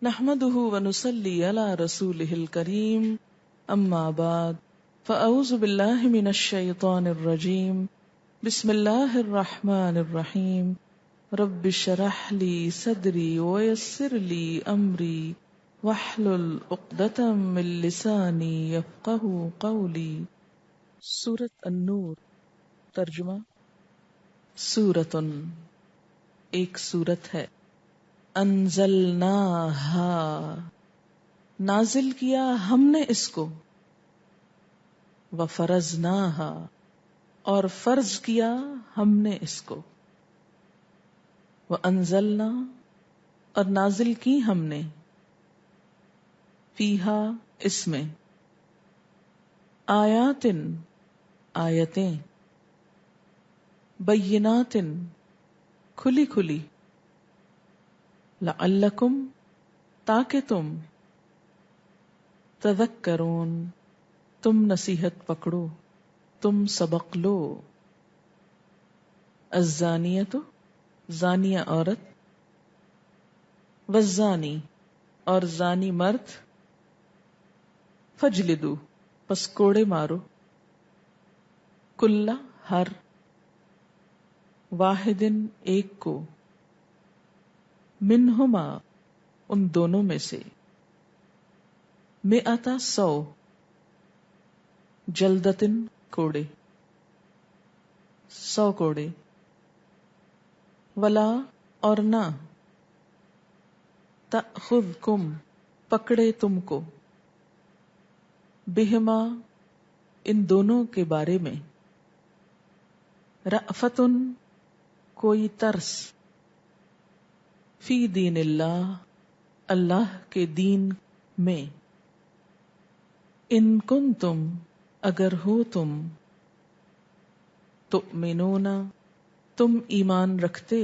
نحمده ونصلي على رسوله الكريم اما بعد فاعوذ بالله من الشيطان الرجيم بسم الله الرحمن الرحيم رب اشرح لي صدري ويسر لي امري واحلل عقدة من لساني يفقهوا قولي۔ سورۃ النور، ترجمہ سورۃ ایک سورت ہے، انزلناہا نازل کیا ہم نے اس کو، وفرضناہا اور فرض کیا ہم نے اس کو، وانزلنا اور نازل کی ہم نے، فیہا اس میں، آیاتن آیتیں، بیناتن کھلی کھلی، لعلکم تاکہ تم، تذکرون تم نصیحت پکڑو، تم سبق لو۔ الزانیۃ زانیہ عورت، والزانی اور زانی مرد، فجلدو پس کوڑے مارو، کل ہر، واحدن ایک کو، منہما ان دونوں میں سے، مئتا 100، جلدتن کوڑے، 100 کوڑے، ولا اور نہ، تأخذکم پکڑے تم کو، بہما ان دونوں کے بارے میں، رأفتن کوئی ترس، فی دین اللہ اللہ کے دین میں، ان کنتم اگر ہو تم، تؤمنون تم ایمان رکھتے،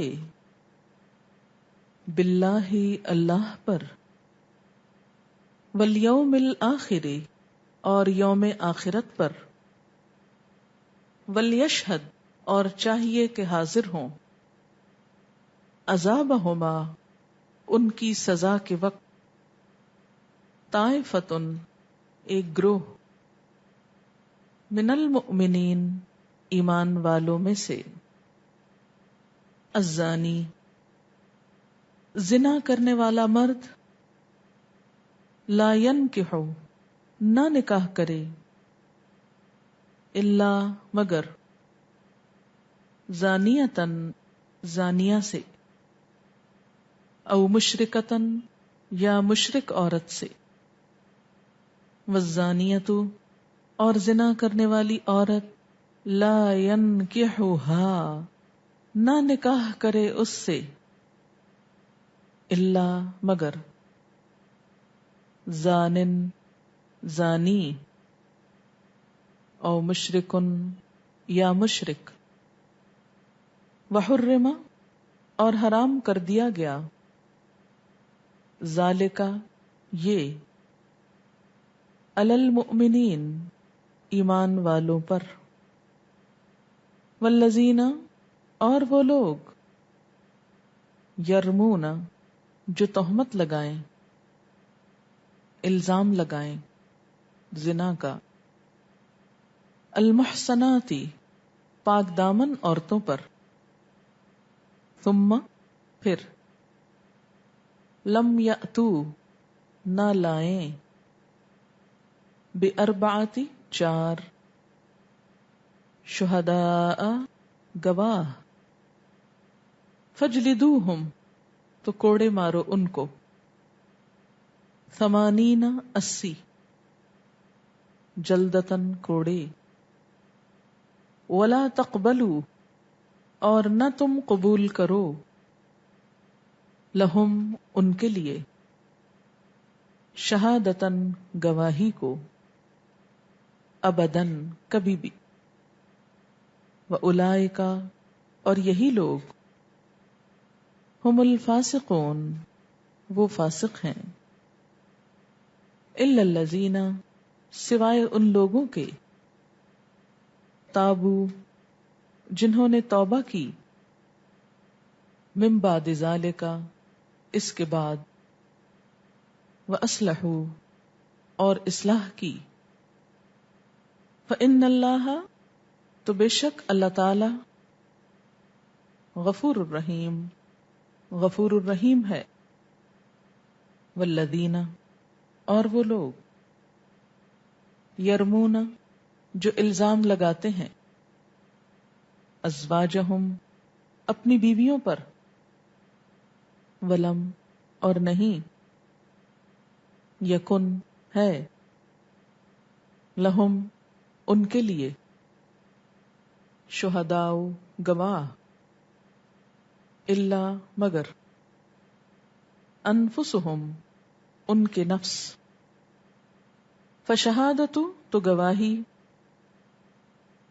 باللہ اللہ پر، والیوم الآخر اور یوم آخرت پر، ولیشہد اور چاہیے کہ حاضر ہوں، عذابہما ان کی سزا کے وقت، طائفتن ایک گروہ، من المؤمنین ایمان والوں میں سے، الزانی زنا کرنے والا مرد، لا ینکح نہ نکاح کرے، الا مگر، زانیتن زانیہ سے، او مشرکتن یا مشرک عورت سے، والزانیۃ اور زنا کرنے والی عورت، لا ینکحھا نہ نکاح کرے اس سے، الا مگر، زانن زانی، او مشرکن یا مشرک، وحرم اور حرام کر دیا گیا، ذالکا یہ، علی المؤمنین ایمان والوں پر، والذین اور وہ لوگ، یرمون جو تہمت لگائیں، الزام لگائیں زنا کا، المحصناتی پاک دامن عورتوں پر، ثم پھر، لم یأتو نہ لائیں، بأربعۃ 4، شہداء گواہ، فجلدوہم تو کوڑے مارو ان کو، 80 جلدتن کوڑے، ولا تقبلوا اور نہ تم قبول کرو، لہم ان کے لیے، شہادتن گواہی کو، ابدن کبھی بھی، وَأُولَئِکَ اور یہی لوگ، ہم الفاسقون وہ فاسق ہیں، الا الذین سوائے ان لوگوں کے، تابو جنہوں نے توبہ کی، من بعد ذالک اس کے بعد، وَأَصْلَحُوا اور اصلاح کی، فَإِنَّ اللَّهَ تو بے شک اللہ تعالی غفور الرحیم غفور الرحیم ہے، والذین اور وہ لوگ یرمون جو الزام لگاتے ہیں، ازواجہم اپنی بیویوں پر، ولم اور نہیں، یکن ہے، لہم ان کے لیے، شہداء گواہ، الا مگر، انفسہم ان کے نفس، فشہادت تو گواہی،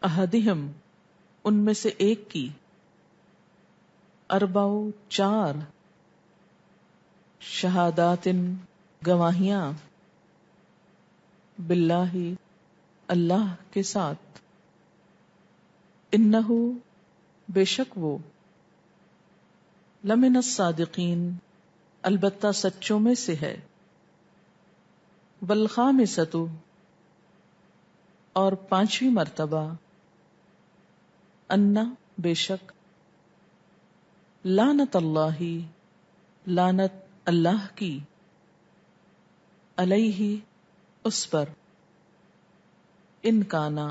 احدہم ان میں سے ایک کی، اربع چار، شہادات گواہیاں، باللہ اللہ کے ساتھ، انہ بے شک وہ، لمن الصادقین البتہ سچوں میں سے ہے، والخامسۃ اور پانچویں مرتبہ، ان بے شک، لعنت اللہ لعنت اللہ کی، علیہ اس پر، ان کانا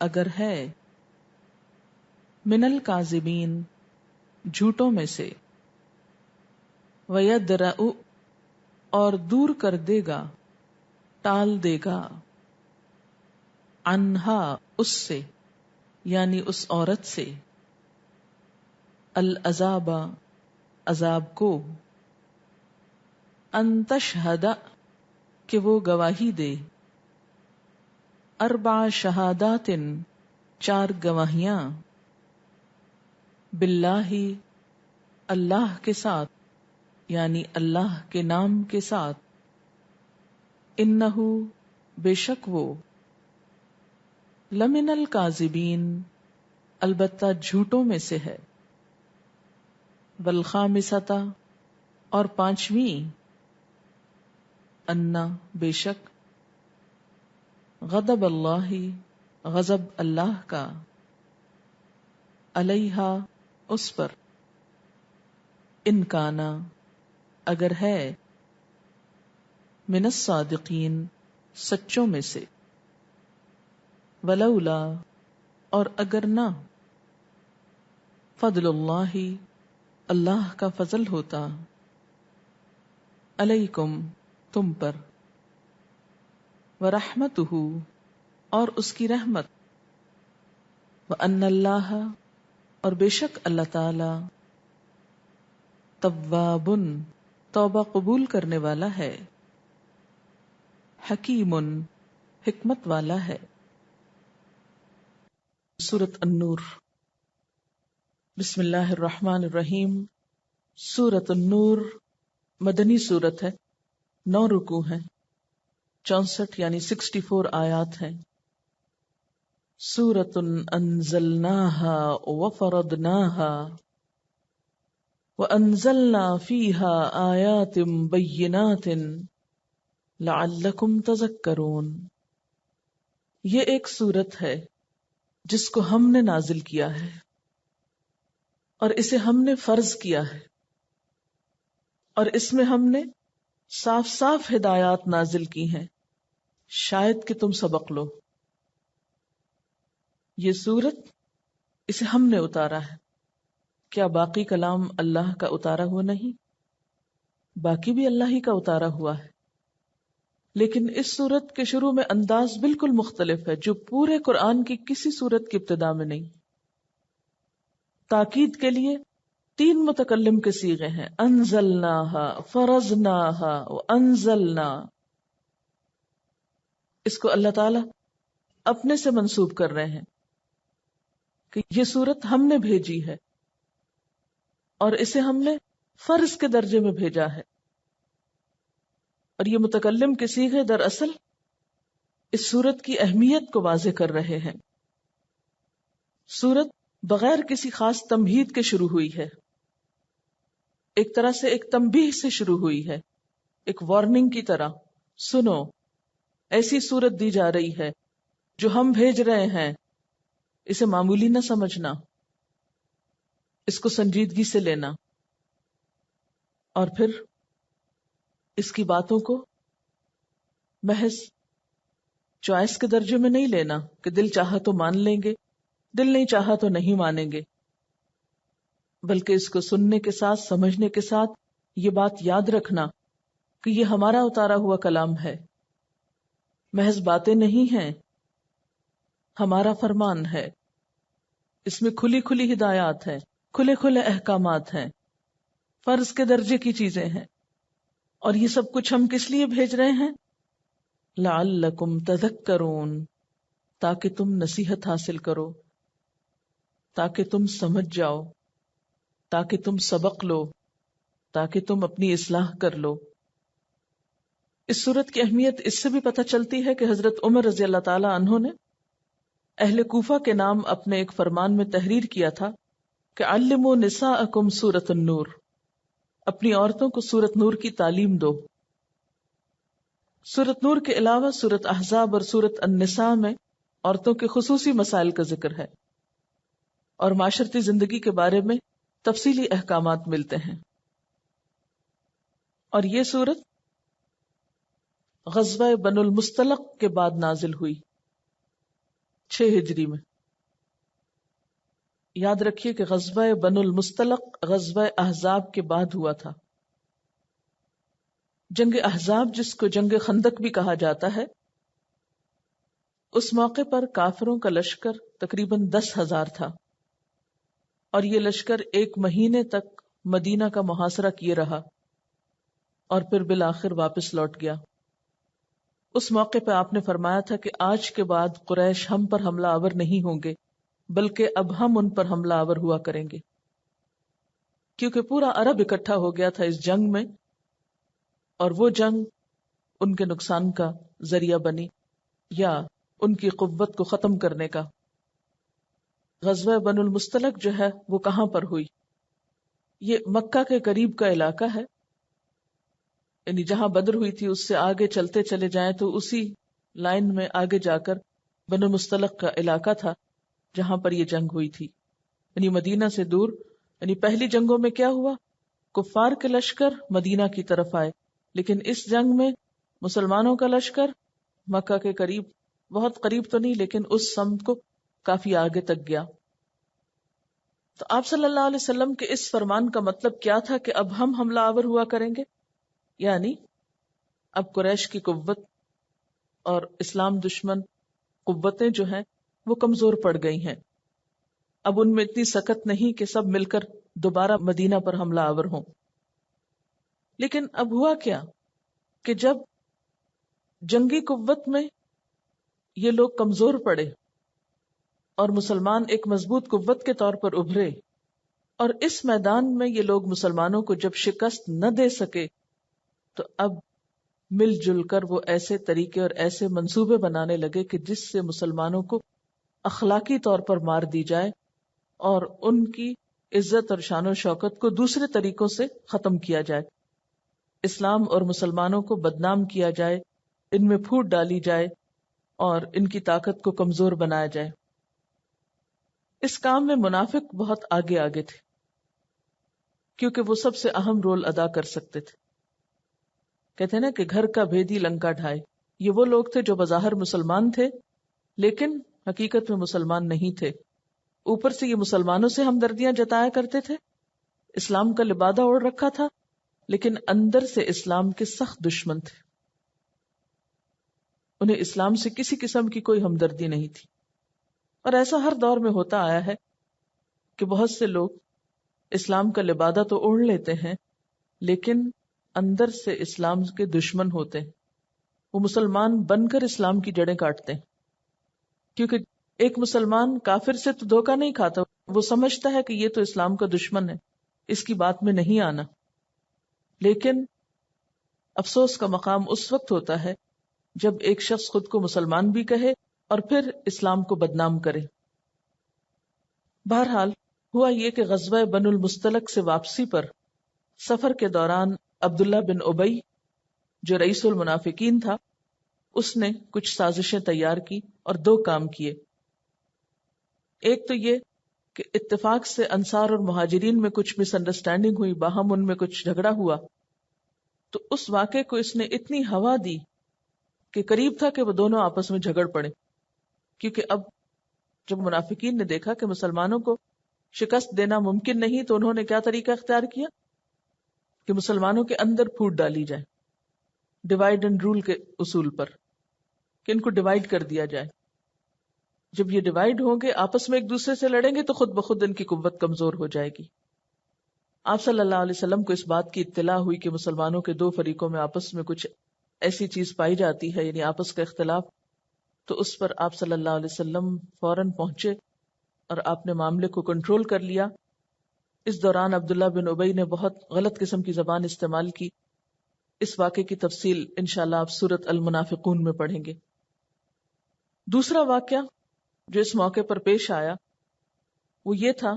اگر ہے، من الکاذبین جھوٹوں میں سے، وَيَدْرَأُ اور دور کر دے گا، ٹال دے گا، عنہا اس سے یعنی اس عورت سے، العذاب عذاب کو، ان تشہد کہ وہ گواہی دے، اربع شہادات چار گواہیاں، باللہ اللہ کے ساتھ یعنی اللہ کے نام کے ساتھ، انہ بے شک وہ، لمن الکاذبین البتہ جھوٹوں میں سے ہے، والخامسۃ اور پانچویں، ان بے شک، غضب اللہ غضب اللہ کا، علیہا اس پر، ان کانا اگر ہے، من الصادقین سچوں میں سے، ولولا اور اگر نہ، فضل اللہ اللہ کا فضل ہوتا، علیکم تم پر، ورحمتہ اور اس کی رحمت، وان اللہ اور بے شک اللہ تعالی، تواب توبہ قبول کرنے والا ہے، حکیم حکمت والا ہے۔ سورۃ النور، بسم اللہ الرحمن الرحیم۔ سورۃ النور مدنی سورت ہے، 9 رکوع ہیں، 64 یعنی 64 آیات ہیں۔ سورۃ انزلناہا وفرضناہا وانزلنا فیہا آیات بینات لعلکم تذکرون۔ یہ ایک سورت ہے جس کو ہم نے نازل کیا ہے اور اسے ہم نے فرض کیا ہے، اور اس میں ہم نے صاف صاف ہدایات نازل کی ہیں، شاید کہ تم سبق لو۔ یہ سورت اسے ہم نے اتارا ہے، کیا باقی کلام اللہ کا اتارا ہوا نہیں؟ باقی بھی اللہ ہی کا اتارا ہوا ہے، لیکن اس سورت کے شروع میں انداز بالکل مختلف ہے جو پورے قرآن کی کسی سورت کی ابتدا میں نہیں۔ تاکید کے لیے 3 متکلم کے صیغے ہیں، انزلناہا، فرضناہا وانزلنا۔ اس کو اللہ تعالی اپنے سے منسوب کر رہے ہیں کہ یہ سورت ہم نے بھیجی ہے اور اسے ہم نے فرض کے درجے میں بھیجا ہے، اور یہ متکلم کے صیغے دراصل اس سورت کی اہمیت کو واضح کر رہے ہیں۔ سورت بغیر کسی خاص تمہید کے شروع ہوئی ہے، ایک طرح سے ایک تنبیہ سے شروع ہوئی ہے ایک وارننگ کی طرح، سنو ایسی صورت دی جا رہی ہے جو ہم بھیج رہے ہیں، اسے معمولی نہ سمجھنا، اس کو سنجیدگی سے لینا، اور پھر اس کی باتوں کو محض چوائس کے درجے میں نہیں لینا کہ دل چاہا تو مان لیں گے، دل نہیں چاہا تو نہیں مانیں گے، بلکہ اس کو سننے کے ساتھ، سمجھنے کے ساتھ یہ بات یاد رکھنا کہ یہ ہمارا اتارا ہوا کلام ہے، محض باتیں نہیں ہیں، ہمارا فرمان ہے، اس میں کھلی کھلی ہدایات ہیں، کھلے کھلے احکامات ہیں، فرض کے درجے کی چیزیں ہیں، اور یہ سب کچھ ہم کس لیے بھیج رہے ہیں؟ لعلکم تذکرون، تاکہ تم نصیحت حاصل کرو، تاکہ تم سمجھ جاؤ، تاکہ تم سبق لو، تاکہ تم اپنی اصلاح کر لو۔ اس صورت کی اہمیت اس سے بھی پتہ چلتی ہے کہ حضرت عمر رضی اللہ تعالی عنہ نے اہل کوفہ کے نام اپنے ایک فرمان میں تحریر کیا تھا کہ علموا نساءکم سورۃ النور، اپنی عورتوں کو سورۃ نور کی تعلیم دو۔ سورۃ نور کے علاوہ سورۃ احزاب اور سورۃ النساء میں عورتوں کے خصوصی مسائل کا ذکر ہے اور معاشرتی زندگی کے بارے میں تفصیلی احکامات ملتے ہیں، اور یہ سورت غزوہ بنو المصطلق کے بعد نازل ہوئی 6 ہجری میں۔ یاد رکھیے کہ غزوہ بنو المصطلق غزوہ احزاب کے بعد ہوا تھا۔ جنگ احزاب، جس کو جنگ خندق بھی کہا جاتا ہے، اس موقع پر کافروں کا لشکر تقریباً 10,000 تھا، اور یہ لشکر 1 مہینے تک مدینہ کا محاصرہ کیے رہا اور پھر بالآخر واپس لوٹ گیا۔ اس موقع پہ آپ نے فرمایا تھا کہ آج کے بعد قریش ہم پر حملہ آور نہیں ہوں گے، بلکہ اب ہم ان پر حملہ آور ہوا کریں گے، کیونکہ پورا عرب اکٹھا ہو گیا تھا اس جنگ میں، اور وہ جنگ ان کے نقصان کا ذریعہ بنی یا ان کی قوت کو ختم کرنے کا۔ غزوہ بن المصطلق جو ہے وہ کہاں پر ہوئی؟ یہ مکہ کے قریب کا علاقہ ہے، یعنی جہاں بدر ہوئی تھی اس سے آگے چلتے چلے جائیں تو اسی لائن میں آگے جا کر بن المصطلق کا علاقہ تھا جہاں پر یہ جنگ ہوئی تھی، یعنی مدینہ سے دور۔ یعنی پہلی جنگوں میں کیا ہوا؟ کفار کے لشکر مدینہ کی طرف آئے، لیکن اس جنگ میں مسلمانوں کا لشکر مکہ کے قریب، بہت قریب تو نہیں لیکن اس سمت کو کافی آگے تک گیا۔ تو آپ صلی اللہ علیہ وسلم کے اس فرمان کا مطلب کیا تھا کہ اب ہم حملہ آور ہوا کریں گے، یعنی اب قریش کی قوت اور اسلام دشمن قوتیں جو ہیں وہ کمزور پڑ گئی ہیں، اب ان میں اتنی سکت نہیں کہ سب مل کر دوبارہ مدینہ پر حملہ آور ہوں۔ لیکن اب ہوا کیا کہ جب جنگی قوت میں یہ لوگ کمزور پڑے اور مسلمان ایک مضبوط قوت کے طور پر ابھرے، اور اس میدان میں یہ لوگ مسلمانوں کو جب شکست نہ دے سکے، تو اب مل جل کر وہ ایسے طریقے اور ایسے منصوبے بنانے لگے کہ جس سے مسلمانوں کو اخلاقی طور پر مار دی جائے اور ان کی عزت اور شان و شوکت کو دوسرے طریقوں سے ختم کیا جائے، اسلام اور مسلمانوں کو بدنام کیا جائے، ان میں پھوٹ ڈالی جائے اور ان کی طاقت کو کمزور بنایا جائے۔ اس کام میں منافق بہت آگے آگے تھے، کیونکہ وہ سب سے اہم رول ادا کر سکتے تھے۔ کہتے ہیں نا کہ گھر کا بھیدی لنکا ڈھائے، یہ وہ لوگ تھے جو بظاہر مسلمان تھے لیکن حقیقت میں مسلمان نہیں تھے، اوپر سے یہ مسلمانوں سے ہمدردیاں جتایا کرتے تھے، اسلام کا لبادہ اوڑھ رکھا تھا، لیکن اندر سے اسلام کے سخت دشمن تھے، انہیں اسلام سے کسی قسم کی کوئی ہمدردی نہیں تھی۔ اور ایسا ہر دور میں ہوتا آیا ہے کہ بہت سے لوگ اسلام کا لبادہ تو اوڑھ لیتے ہیں لیکن اندر سے اسلام کے دشمن ہوتے ہیں، وہ مسلمان بن کر اسلام کی جڑیں کاٹتے ہیں، کیونکہ ایک مسلمان کافر سے تو دھوکہ نہیں کھاتا، وہ سمجھتا ہے کہ یہ تو اسلام کا دشمن ہے، اس کی بات میں نہیں آنا۔ لیکن افسوس کا مقام اس وقت ہوتا ہے جب ایک شخص خود کو مسلمان بھی کہے اور پھر اسلام کو بدنام کرے۔ بہرحال ہوا یہ کہ غزوہ بن المصطلق سے واپسی پر سفر کے دوران عبداللہ بن ابی جو رئیس المنافقین تھا، اس نے کچھ سازشیں تیار کی اور دو کام کیے. ایک تو یہ کہ اتفاق سے انصار اور مہاجرین میں کچھ مس انڈرسٹینڈنگ ہوئی، باہم ان میں کچھ جھگڑا ہوا، تو اس واقعے کو اس نے اتنی ہوا دی کہ قریب تھا کہ وہ دونوں آپس میں جھگڑ پڑے. کیونکہ اب جب منافقین نے دیکھا کہ مسلمانوں کو شکست دینا ممکن نہیں، تو انہوں نے کیا طریقہ اختیار کیا کہ مسلمانوں کے اندر پھوٹ ڈالی جائے، ڈیوائیڈ اینڈ رول کے اصول پر، کہ ان کو ڈیوائیڈ کر دیا جائے. جب یہ ڈیوائیڈ ہوں گے، آپس میں ایک دوسرے سے لڑیں گے، تو خود بخود ان کی قوت کمزور ہو جائے گی. آپ صلی اللہ علیہ وسلم کو اس بات کی اطلاع ہوئی کہ مسلمانوں کے دو فریقوں میں آپس میں کچھ ایسی چیز پائی جاتی ہے، یعنی آپس کا اختلاف. تو اس پر آپ صلی اللہ علیہ وسلم فوراً پہنچے اور آپ نے معاملے کو کنٹرول کر لیا. اس دوران عبداللہ بن ابی نے بہت غلط قسم کی زبان استعمال کی. اس واقعے کی تفصیل انشاءاللہ آپ سورۃ المنافقون میں پڑھیں گے. دوسرا واقعہ جو اس موقع پر پیش آیا وہ یہ تھا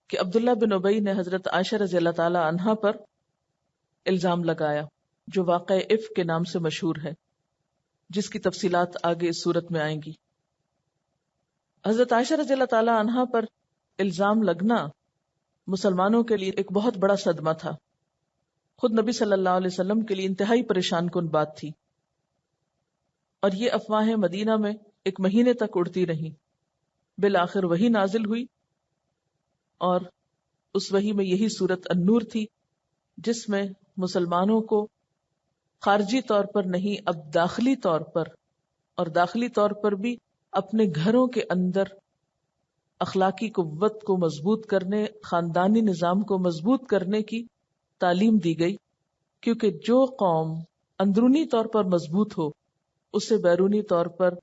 کہ عبداللہ بن ابی نے حضرت عائشہ رضی اللہ تعالی عنہا پر الزام لگایا، جو واقعہ عفک کے نام سے مشہور ہے، جس کی تفصیلات آگے اس صورت میں آئیں گی. حضرت عائشہ رضی اللہ تعالی عنہا پر الزام لگنا مسلمانوں کے لیے ایک بہت بڑا صدمہ تھا. خود نبی صلی اللہ علیہ وسلم کے لیے انتہائی پریشان کن بات تھی، اور یہ افواہیں مدینہ میں ایک مہینے تک اڑتی رہیں. بالآخر وحی نازل ہوئی، اور اس وحی میں یہی سورۃ النور تھی، جس میں مسلمانوں کو خارجی طور پر نہیں، اب داخلی طور پر، اور داخلی طور پر بھی اپنے گھروں کے اندر اخلاقی قوت کو مضبوط کرنے، خاندانی نظام کو مضبوط کرنے کی تعلیم دی گئی. کیونکہ جو قوم اندرونی طور پر مضبوط ہو، اسے بیرونی طور پر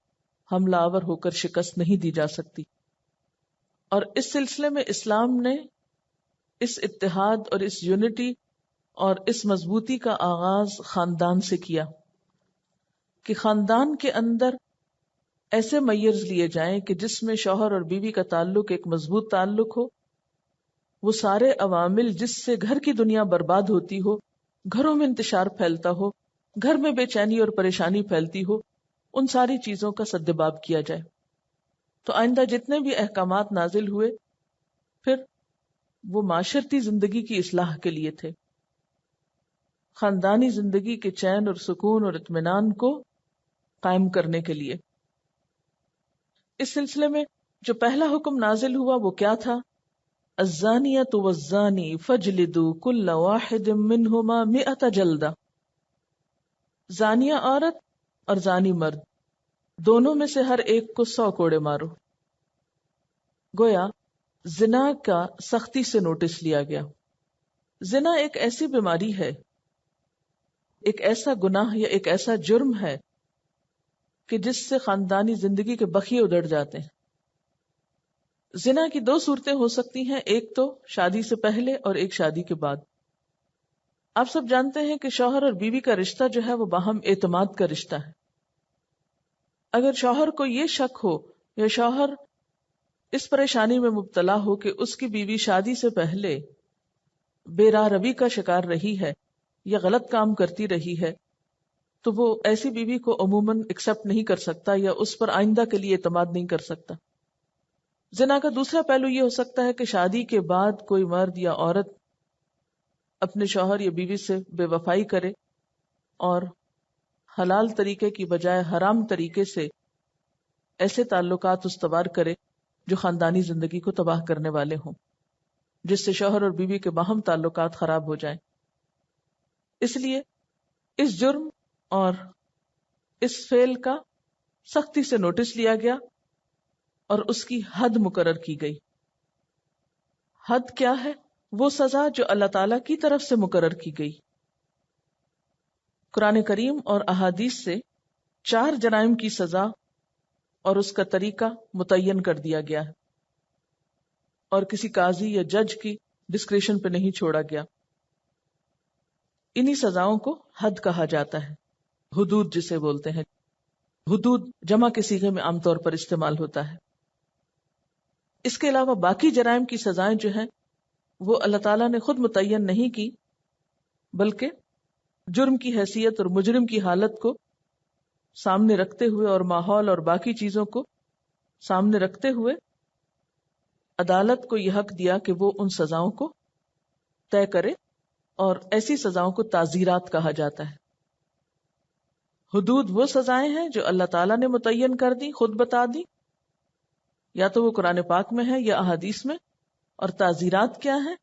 حملہ آور ہو کر شکست نہیں دی جا سکتی. اور اس سلسلے میں اسلام نے اس اتحاد اور اس یونٹی اور اس مضبوطی کا آغاز خاندان سے کیا، کہ خاندان کے اندر ایسے میئرز لیے جائیں کہ جس میں شوہر اور بیوی کا تعلق ایک مضبوط تعلق ہو. وہ سارے عوامل جس سے گھر کی دنیا برباد ہوتی ہو، گھروں میں انتشار پھیلتا ہو، گھر میں بے چینی اور پریشانی پھیلتی ہو، ان ساری چیزوں کا سدباب کیا جائے. تو آئندہ جتنے بھی احکامات نازل ہوئے، پھر وہ معاشرتی زندگی کی اصلاح کے لیے تھے، خاندانی زندگی کے چین اور سکون اور اطمینان کو قائم کرنے کے لیے. اس سلسلے میں جو پہلا حکم نازل ہوا وہ کیا تھا؟ الزانیۃ والزانی فاجلدوا کل واحد منہما 100 جلدہ. زانیہ عورت اور زانی مرد، دونوں میں سے ہر ایک کو 100 کوڑے مارو. گویا زنا کا سختی سے نوٹس لیا گیا. زنا ایک ایسی بیماری ہے، ایک ایسا گناہ یا ایک ایسا جرم ہے کہ جس سے خاندانی زندگی کے بخیے اجڑ جاتے ہیں. زنا کی 2 صورتیں ہو سکتی ہیں، ایک تو شادی سے پہلے اور ایک شادی کے بعد. آپ سب جانتے ہیں کہ شوہر اور بیوی کا رشتہ جو ہے وہ باہم اعتماد کا رشتہ ہے. اگر شوہر کو یہ شک ہو یا شوہر اس پریشانی میں مبتلا ہو کہ اس کی بیوی شادی سے پہلے بے راہ روی کا شکار رہی ہے یا غلط کام کرتی رہی ہے، تو وہ ایسی بیوی کو عموماً ایکسپٹ نہیں کر سکتا یا اس پر آئندہ کے لیے اعتماد نہیں کر سکتا. زنا کا دوسرا پہلو یہ ہو سکتا ہے کہ شادی کے بعد کوئی مرد یا عورت اپنے شوہر یا بیوی سے بے وفائی کرے اور حلال طریقے کی بجائے حرام طریقے سے ایسے تعلقات استوار کرے جو خاندانی زندگی کو تباہ کرنے والے ہوں، جس سے شوہر اور بیوی کے باہم تعلقات خراب ہو جائیں. اس لیے اس جرم اور اس فعل کا سختی سے نوٹس لیا گیا اور اس کی حد مقرر کی گئی. حد کیا ہے؟ وہ سزا جو اللہ تعالی کی طرف سے مقرر کی گئی. قرآن کریم اور احادیث سے 4 جرائم کی سزا اور اس کا طریقہ متعین کر دیا گیا ہے، اور کسی قاضی یا جج کی ڈسکریشن پہ نہیں چھوڑا گیا. انہی سزاؤں کو حد کہا جاتا ہے، حدود جسے بولتے ہیں. حدود جمع کے صیغے میں عام طور پر استعمال ہوتا ہے. اس کے علاوہ باقی جرائم کی سزائیں جو ہیں وہ اللہ تعالیٰ نے خود متعین نہیں کی، بلکہ جرم کی حیثیت اور مجرم کی حالت کو سامنے رکھتے ہوئے اور ماحول اور باقی چیزوں کو سامنے رکھتے ہوئے عدالت کو یہ حق دیا کہ وہ ان سزاؤں کو طے کرے، اور ایسی سزاؤں کو تعزیرات کہا جاتا ہے۔ حدود وہ سزائیں ہیں جو اللہ تعالیٰ نے متعین کر دی، خود بتا دی، یا تو وہ قرآن پاک میں ہے یا احادیث میں، اور تعزیرات کیا ہیں؟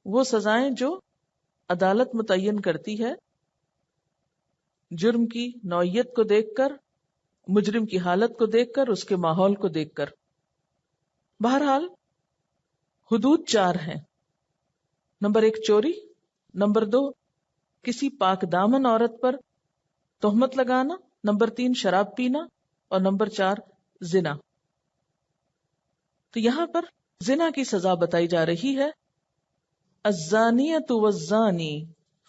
وہ سزائیں جو عدالت متعین کرتی ہے جرم کی نوعیت کو دیکھ کر، مجرم کی حالت کو دیکھ کر، اس کے ماحول کو دیکھ کر۔ بہرحال حدود 4 ہیں۔ نمبر 1 چوری، نمبر 2 کسی پاک دامن عورت پر تہمت لگانا، نمبر 3 شراب پینا، اور نمبر 4 زنا۔ تو یہاں پر زنا کی سزا بتائی جا رہی ہے، الزانیۃ والزانی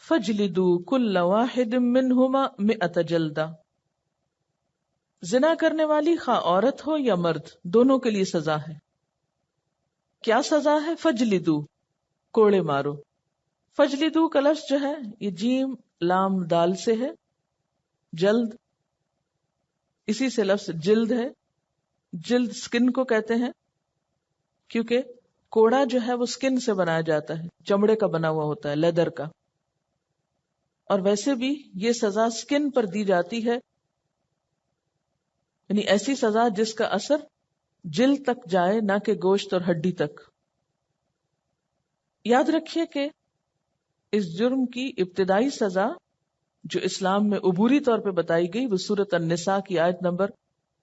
فاجلدوا کل واحد منہما 100 جلدہ۔ زنا کرنے والی خواہ عورت ہو یا مرد، دونوں کے لیے سزا ہے۔ کیا سزا ہے؟ فجلدو، کوڑے مارو۔ فجلدو کا لفظ جو ہے یہ جیم لام دال سے ہے، جلد اسی سے لفظ جلد ہے۔ جلد سکن کو کہتے ہیں کیونکہ کوڑا جو ہے وہ سکن سے بنایا جاتا ہے، چمڑے کا بنا ہوا ہوتا ہے، لیدر کا۔ اور ویسے بھی یہ سزا سکن پر دی جاتی ہے، یعنی ایسی سزا جس کا اثر جلد تک جائے، نہ کہ گوشت اور ہڈی تک۔ یاد رکھیے کہ اس جرم کی ابتدائی سزا جو اسلام میں عبوری طور پہ بتائی گئی وہ سورۃ النساء کی آیت نمبر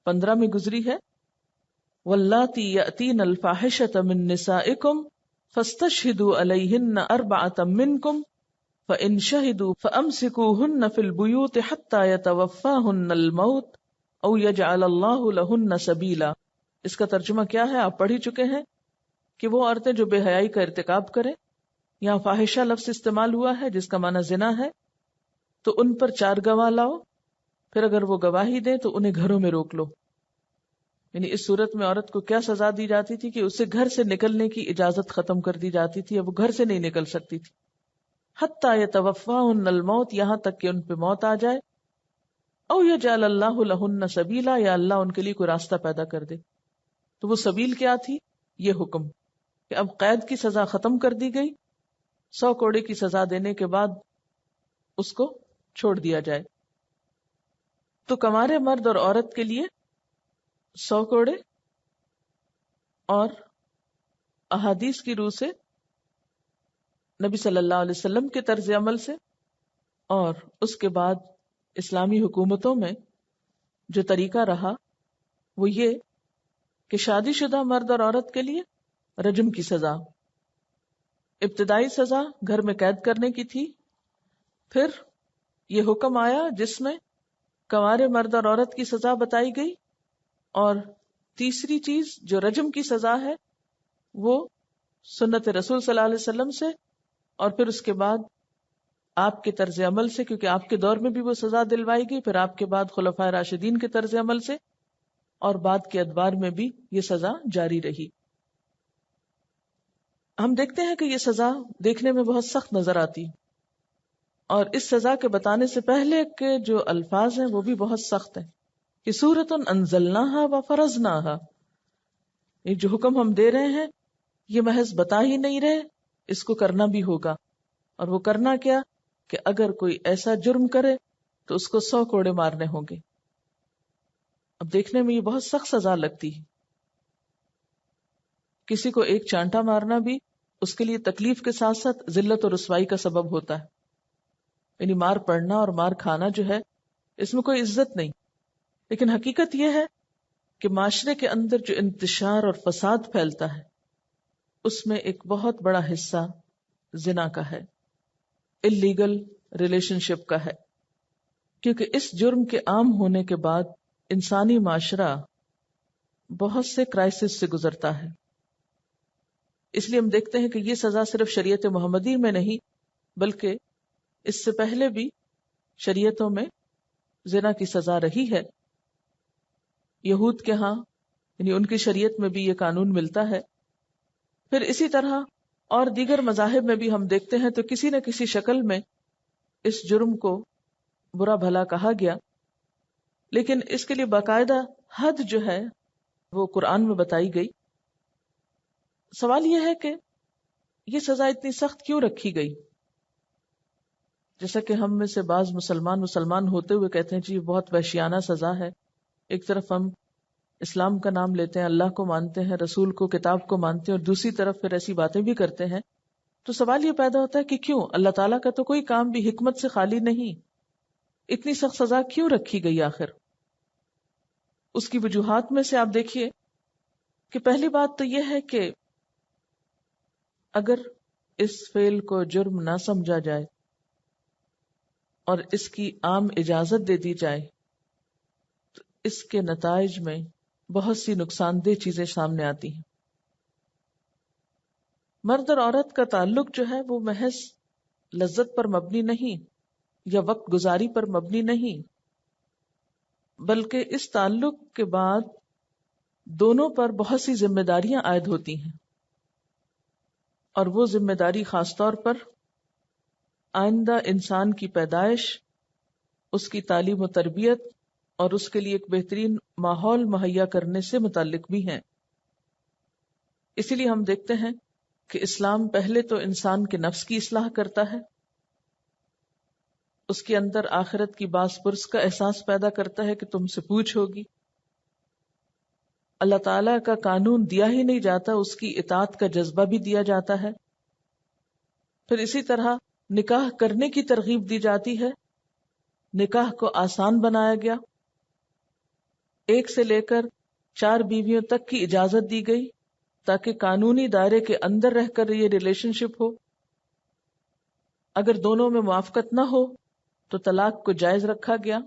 15 میں گزری ہے، واللاتی یأتین الفاحشۃ من نسائکم فاستشہدوا علیہن 4 منکم فإن شہدوا فأمسکوہن فی البیوت حتی یتوفاہن الموت او یجعل اللہ لہن سبیلا۔ اس کا ترجمہ کیا ہے؟ آپ پڑھ ہی چکے ہیں کہ وہ عورتیں جو بے حیائی کا ارتکاب کریں، یہاں فاحشہ لفظ استعمال ہوا ہے جس کا معنی زنا ہے، تو ان پر 4 گواہ لاؤ، پھر اگر وہ گواہی دیں تو انہیں گھروں میں روک لو۔ یعنی اس صورت میں عورت کو کیا سزا دی جاتی تھی کہ اسے گھر سے نکلنے کی اجازت ختم کر دی جاتی تھی، اب وہ گھر سے نہیں نکل سکتی تھی۔ حتی یتوفاہن الموت، یہاں تک کہ ان پہ موت آ جائے، او یجعل اللہ لہن سبیلا، یا اللہ ان کے لیے کوئی راستہ پیدا کر دے۔ تو وہ سبیل کیا تھی؟ یہ حکم کہ اب قید کی سزا ختم کر دی گئی، 100 کوڑے کی سزا دینے کے بعد اس کو چھوڑ دیا جائے۔ تو کمارے مرد اور عورت کے لیے 100 کوڑے، اور احادیث کی روح سے نبی صلی اللہ علیہ وسلم کے طرز عمل سے، اور اس کے بعد اسلامی حکومتوں میں جو طریقہ رہا وہ یہ کہ شادی شدہ مرد اور عورت کے لیے رجم کی سزا۔ ابتدائی سزا گھر میں قید کرنے کی تھی، پھر یہ حکم آیا جس میں کنوارے مرد اور عورت کی سزا بتائی گئی، اور تیسری چیز جو رجم کی سزا ہے وہ سنت رسول صلی اللہ علیہ وسلم سے، اور پھر اس کے بعد آپ کے طرز عمل سے، کیونکہ آپ کے دور میں بھی وہ سزا دلوائی گئی، پھر آپ کے بعد خلفائے راشدین کے طرز عمل سے، اور بعد کے ادوار میں بھی یہ سزا جاری رہی۔ ہم دیکھتے ہیں کہ یہ سزا دیکھنے میں بہت سخت نظر آتی، اور اس سزا کے بتانے سے پہلے کے جو الفاظ ہیں وہ بھی بہت سخت ہیں کہ سورۃ انزلناہا وفرضناہا، یہ جو حکم ہم دے رہے ہیں یہ محض بتا ہی نہیں رہے، اس کو کرنا بھی ہوگا۔ اور وہ کرنا کیا کہ اگر کوئی ایسا جرم کرے تو اس کو 100 کوڑے مارنے ہوں گے۔ اب دیکھنے میں یہ بہت سخت سزا لگتی ہے، کسی کو ایک چانٹا مارنا بھی اس کے لیے تکلیف کے ساتھ ساتھ ذلت اور رسوائی کا سبب ہوتا ہے، یعنی مار پڑنا اور مار کھانا جو ہے اس میں کوئی عزت نہیں۔ لیکن حقیقت یہ ہے کہ معاشرے کے اندر جو انتشار اور فساد پھیلتا ہے اس میں ایک بہت بڑا حصہ زنا کا ہے، اللیگل ریلیشن شپ کا ہے، کیونکہ اس جرم کے عام ہونے کے بعد انسانی معاشرہ بہت سے کرائسس سے گزرتا ہے۔ اس لیے ہم دیکھتے ہیں کہ یہ سزا صرف شریعت محمدی میں نہیں بلکہ اس سے پہلے بھی شریعتوں میں زنا کی سزا رہی ہے۔ یہود کے ہاں یعنی ان کی شریعت میں بھی یہ قانون ملتا ہے، پھر اسی طرح اور دیگر مذاہب میں بھی ہم دیکھتے ہیں تو کسی نہ کسی شکل میں اس جرم کو برا بھلا کہا گیا، لیکن اس کے لیے باقاعدہ حد جو ہے وہ قرآن میں بتائی گئی۔ سوال یہ ہے کہ یہ سزا اتنی سخت کیوں رکھی گئی؟ جیسا کہ ہم میں سے بعض مسلمان ہوتے ہوئے کہتے ہیں جی یہ بہت وحشیانہ سزا ہے، ایک طرف ہم اسلام کا نام لیتے ہیں، اللہ کو مانتے ہیں، رسول کو، کتاب کو مانتے ہیں، اور دوسری طرف پھر ایسی باتیں بھی کرتے ہیں، تو سوال یہ پیدا ہوتا ہے کہ کیوں؟ اللہ تعالیٰ کا تو کوئی کام بھی حکمت سے خالی نہیں، اتنی سخت سزا کیوں رکھی گئی آخر؟ اس کی وجوہات میں سے آپ دیکھیے کہ پہلی بات تو یہ ہے کہ اگر اس فعل کو جرم نہ سمجھا جائے اور اس کی عام اجازت دے دی جائے تو اس کے نتائج میں بہت سی نقصان دہ چیزیں سامنے آتی ہیں۔ مرد اور عورت کا تعلق جو ہے وہ محض لذت پر مبنی نہیں یا وقت گزاری پر مبنی نہیں، بلکہ اس تعلق کے بعد دونوں پر بہت سی ذمہ داریاں عائد ہوتی ہیں، اور وہ ذمہ داری خاص طور پر آئندہ انسان کی پیدائش، اس کی تعلیم و تربیت اور اس کے لیے ایک بہترین ماحول مہیا کرنے سے متعلق بھی ہیں۔ اسی لیے ہم دیکھتے ہیں کہ اسلام پہلے تو انسان کے نفس کی اصلاح کرتا ہے، اس کے اندر آخرت کی باز پرس کا احساس پیدا کرتا ہے کہ تم سے پوچھ ہوگی۔ اللہ تعالیٰ کا قانون دیا ہی نہیں جاتا، اس کی اطاعت کا جذبہ بھی دیا جاتا ہے۔ پھر اسی طرح نکاح کرنے کی ترغیب دی جاتی ہے، نکاح کو آسان بنایا گیا، 1 سے لے کر 4 بیویوں تک کی اجازت دی گئی تاکہ قانونی دائرے کے اندر رہ کر یہ ریلیشن شپ ہو۔ اگر دونوں میں موافقت نہ ہو تو طلاق کو جائز رکھا گیا،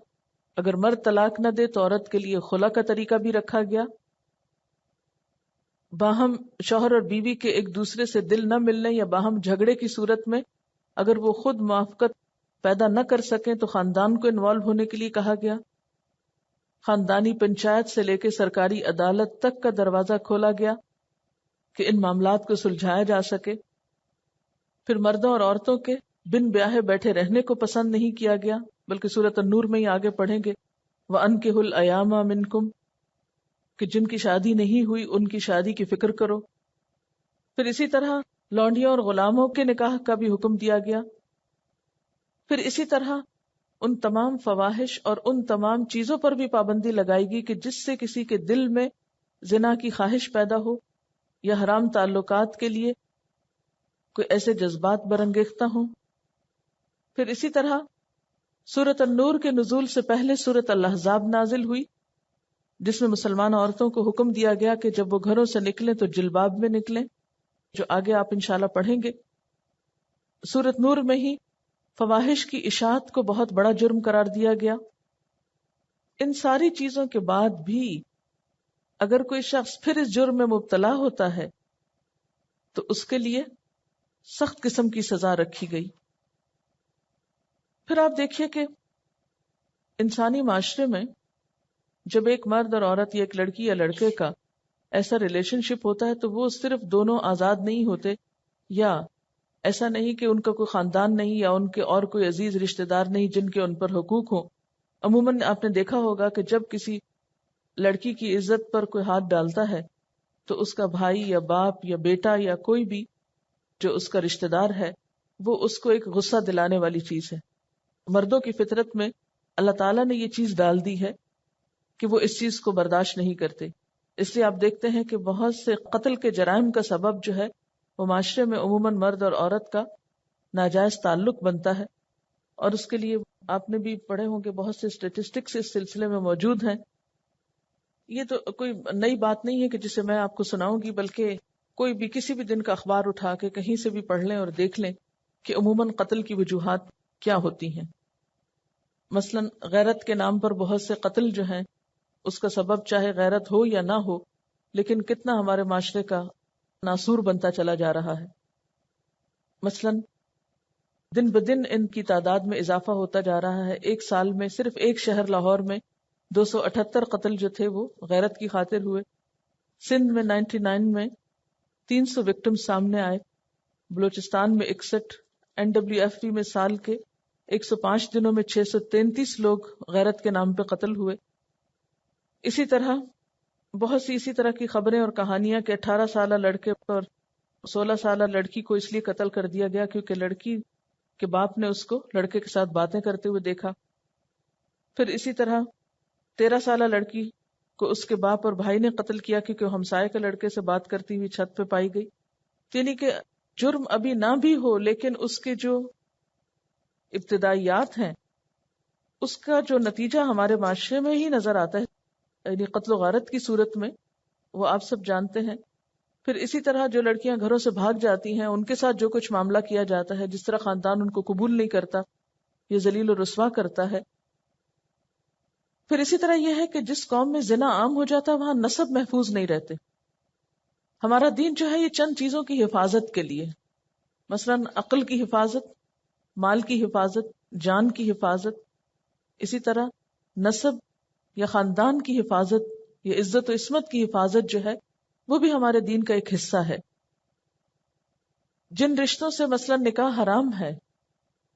اگر مرد طلاق نہ دے تو عورت کے لیے خلا کا طریقہ بھی رکھا گیا۔ باہم شوہر اور بیوی کے ایک دوسرے سے دل نہ ملنے یا باہم جھگڑے کی صورت میں اگر وہ خود موافقت پیدا نہ کر سکیں تو خاندان کو انوالو ہونے کے لیے کہا گیا۔ خاندانی پنچایت سے لے کے سرکاری عدالت تک کا دروازہ کھولا گیا کہ ان معاملات کو سلجھایا جا سکے۔ پھر مردوں اور عورتوں کے بن بیاہے بیٹھے رہنے کو پسند نہیں کیا گیا، بلکہ سورۃ النور میں ہی آگے پڑھیں گے وَأَنكِحُوا الْأَيَامَ مِنكُمْ کہ جن کی شادی نہیں ہوئی ان کی شادی کی فکر کرو۔ پھر اسی طرح لونڈیوں اور غلاموں کے نکاح کا بھی حکم دیا گیا۔ پھر اسی طرح ان تمام فواحش اور ان تمام چیزوں پر بھی پابندی لگائی گئی کہ جس سے کسی کے دل میں زنا کی خواہش پیدا ہو یا حرام تعلقات کے لیے کوئی ایسے جذبات برانگیختہ ہوں۔ پھر اسی طرح سورۃ النور کے نزول سے پہلے سورۃ الاحزاب نازل ہوئی، جس میں مسلمان عورتوں کو حکم دیا گیا کہ جب وہ گھروں سے نکلیں تو جلباب میں نکلیں، جو آگے آپ انشاءاللہ پڑھیں گے۔ سورۃ نور میں ہی فواحش کی اشاعت کو بہت بڑا جرم قرار دیا گیا۔ ان ساری چیزوں کے بعد بھی اگر کوئی شخص پھر اس جرم میں مبتلا ہوتا ہے تو اس کے لیے سخت قسم کی سزا رکھی گئی۔ پھر آپ دیکھیے کہ انسانی معاشرے میں جب ایک مرد اور عورت یا ایک لڑکی یا لڑکے کا ایسا ریلیشن شپ ہوتا ہے تو وہ صرف دونوں آزاد نہیں ہوتے، یا ایسا نہیں کہ ان کا کوئی خاندان نہیں یا ان کے اور کوئی عزیز رشتہ دار نہیں جن کے ان پر حقوق ہوں۔ عموماً آپ نے دیکھا ہوگا کہ جب کسی لڑکی کی عزت پر کوئی ہاتھ ڈالتا ہے تو اس کا بھائی یا باپ یا بیٹا یا کوئی بھی جو اس کا رشتہ دار ہے وہ اس کو ایک غصہ دلانے والی چیز ہے۔ مردوں کی فطرت میں اللہ تعالیٰ نے یہ چیز ڈال دی ہے کہ وہ اس چیز کو برداشت نہیں کرتے، اس لیے آپ دیکھتے ہیں کہ بہت سے قتل کے جرائم کا سبب جو ہے وہ معاشرے میں عموماً مرد اور عورت کا ناجائز تعلق بنتا ہے، اور اس کے لیے آپ نے بھی پڑھے ہوں کہ بہت سے اسٹیٹسٹکس اس سلسلے میں موجود ہیں۔ یہ تو کوئی نئی بات نہیں ہے کہ جسے میں آپ کو سناؤں گی، بلکہ کوئی بھی کسی بھی دن کا اخبار اٹھا کے کہیں سے بھی پڑھ لیں اور دیکھ لیں کہ عموماً قتل کی وجوہات کیا ہوتی ہیں۔ مثلاً غیرت کے نام پر بہت سے قتل جو ہیں اس کا سبب چاہے غیرت ہو یا نہ ہو، لیکن کتنا ہمارے معاشرے کا ناسور بنتا چلا جا رہا ہے۔ مثلاً دن بدن ان کی تعداد میں اضافہ ہوتا جا رہا ہے۔ ایک سال میں صرف ایک شہر لاہور میں 278 قتل جو تھے وہ غیرت کی خاطر ہوئے۔ سندھ میں 99 میں 300 وکٹم سامنے آئے، بلوچستان میں 61، NWFP میں سال کے 105 دنوں میں 633 لوگ غیرت کے نام پہ قتل ہوئے. اسی طرح بہت سی اسی طرح کی خبریں اور کہانیاں کہ 18 سالہ لڑکے اور 16 سالہ لڑکی کو اس لیے قتل کر دیا گیا کیونکہ لڑکی کے باپ نے اس کو لڑکے کے ساتھ باتیں کرتے ہوئے دیکھا. پھر اسی طرح 13 سالہ لڑکی کو اس کے باپ اور بھائی نے قتل کیا کیونکہ وہ ہمسائے کے لڑکے سے بات کرتی ہوئی چھت پہ پائی گئی. یعنی کہ جرم ابھی نہ بھی ہو لیکن اس کے جو ابتدائیات ہیں اس کا جو نتیجہ ہمارے معاشرے میں ہی نظر آتا ہے، یعنی قتل و غارت کی صورت میں، وہ آپ سب جانتے ہیں. پھر اسی طرح جو لڑکیاں گھروں سے بھاگ جاتی ہیں ان کے ساتھ جو کچھ معاملہ کیا جاتا ہے، جس طرح خاندان ان کو قبول نہیں کرتا، یہ ذلیل و رسوا کرتا ہے. پھر اسی طرح یہ ہے کہ جس قوم میں زنا عام ہو جاتا ہے وہاں نسب محفوظ نہیں رہتے. ہمارا دین جو ہے یہ چند چیزوں کی حفاظت کے لیے، مثلا عقل کی حفاظت، مال کی حفاظت، جان کی حفاظت، اسی طرح نسب یا خاندان کی حفاظت یا عزت و عصمت کی حفاظت جو ہے وہ بھی ہمارے دین کا ایک حصہ ہے. جن رشتوں سے مثلا نکاح حرام ہے،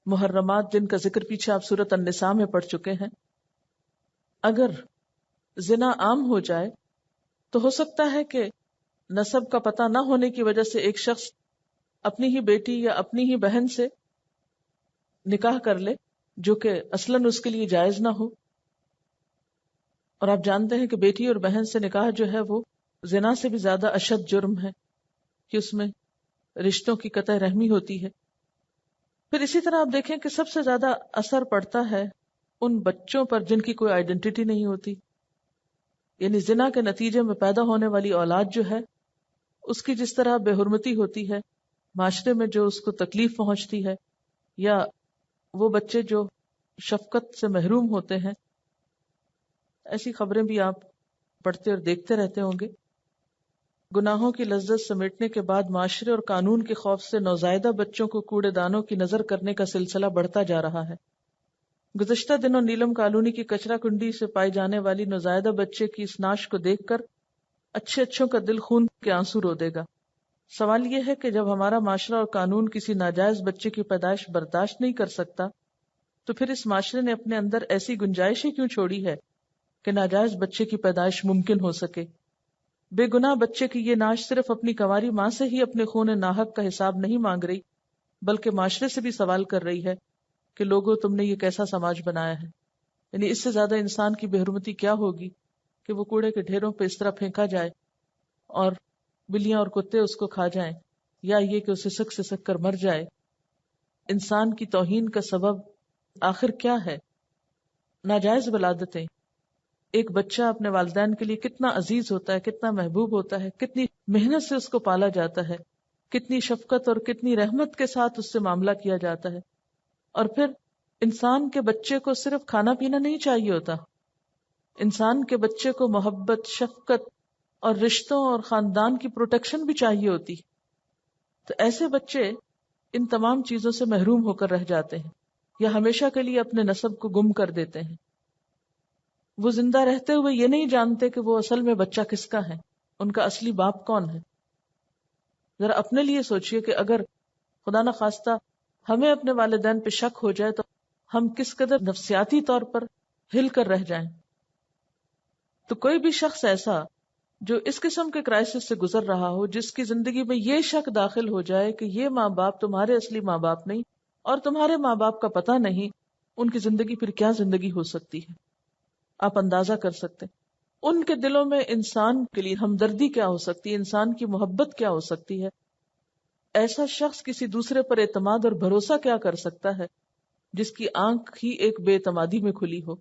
محرمات جن کا ذکر پیچھے آپ سورۃ النساء میں پڑھ چکے ہیں، اگر زنا عام ہو جائے تو ہو سکتا ہے کہ نسب کا پتہ نہ ہونے کی وجہ سے ایک شخص اپنی ہی بیٹی یا اپنی ہی بہن سے نکاح کر لے جو کہ اصلاً اس کے لیے جائز نہ ہو. اور آپ جانتے ہیں کہ بیٹی اور بہن سے نکاح جو ہے وہ زنا سے بھی زیادہ اشد جرم ہے کہ اس میں رشتوں کی قطع رحمی ہوتی ہے. پھر اسی طرح آپ دیکھیں کہ سب سے زیادہ اثر پڑتا ہے ان بچوں پر جن کی کوئی آئیڈینٹی نہیں ہوتی. یعنی زنا کے نتیجے میں پیدا ہونے والی اولاد جو ہے اس کی جس طرح بے حرمتی ہوتی ہے، معاشرے میں جو اس کو تکلیف پہنچتی ہے، یا وہ بچے جو شفقت سے محروم ہوتے ہیں، ایسی خبریں بھی آپ پڑھتے اور دیکھتے رہتے ہوں گے. گناہوں کی لذت سمیٹنے کے بعد معاشرے اور قانون کے خوف سے نوزائیدہ بچوں کو کوڑے دانوں کی نظر کرنے کا سلسلہ بڑھتا جا رہا ہے. گزشتہ دنوں نیلم کالونی کی کچرا کنڈی سے پائی جانے والی نوزائیدہ بچے کی اس نعش کو دیکھ کر اچھوں کا دل خون کے آنسو رو دے گا. سوال یہ ہے کہ جب ہمارا معاشرہ اور قانون کسی ناجائز بچے کی پیدائش برداشت نہیں کر سکتا تو پھر اس معاشرے نے اپنے اندر ایسی گنجائشیں کیوں چھوڑی ہے کہ ناجائز بچے کی پیدائش ممکن ہو سکے. بے گناہ بچے کی یہ نعش صرف اپنی کنواری ماں سے ہی اپنے خون ناحق کا حساب نہیں مانگ رہی بلکہ معاشرے سے بھی سوال کر رہی ہے کہ لوگوں تم نے یہ کیسا سماج بنایا ہے. یعنی اس سے زیادہ انسان کی بے حرمتی کیا ہوگی کہ وہ کوڑے کے ڈھیروں پہ اس طرح پھینکا جائے اور بلیاں اور کتے اس کو کھا جائیں، یا یہ کہ اسے سسک سسک کر مر جائے. انسان کی توہین کا سبب آخر کیا ہے؟ ناجائز ولادتیں. ایک بچہ اپنے والدین کے لیے کتنا عزیز ہوتا ہے، کتنا محبوب ہوتا ہے، کتنی محنت سے اس کو پالا جاتا ہے، کتنی شفقت اور کتنی رحمت کے ساتھ اس سے معاملہ کیا جاتا ہے. اور پھر انسان کے بچے کو صرف کھانا پینا نہیں چاہیے ہوتا، انسان کے بچے کو محبت، شفقت اور رشتوں اور خاندان کی پروٹیکشن بھی چاہیے ہوتی. تو ایسے بچے ان تمام چیزوں سے محروم ہو کر رہ جاتے ہیں یا ہمیشہ کے لیے اپنے نسب کو گم کر دیتے ہیں. وہ زندہ رہتے ہوئے یہ نہیں جانتے کہ وہ اصل میں بچہ کس کا ہے، ان کا اصلی باپ کون ہے. ذرا اپنے لیے سوچئے کہ اگر خدا نخواستہ ہمیں اپنے والدین پہ شک ہو جائے تو ہم کس قدر نفسیاتی طور پر ہل کر رہ جائیں. تو کوئی بھی شخص ایسا جو اس قسم کے کرائسس سے گزر رہا ہو، جس کی زندگی میں یہ شک داخل ہو جائے کہ یہ ماں باپ تمہارے اصلی ماں باپ نہیں اور تمہارے ماں باپ کا پتہ نہیں، ان کی زندگی پھر کیا زندگی ہو سکتی ہے. آپ اندازہ کر سکتے ان کے دلوں میں انسان کے لیے ہمدردی کیا ہو سکتی ہے، انسان کی محبت کیا ہو سکتی ہے. ایسا شخص کسی دوسرے پر اعتماد اور بھروسہ کیا کر سکتا ہے جس کی آنکھ ہی ایک بے اعتمادی میں کھلی ہو.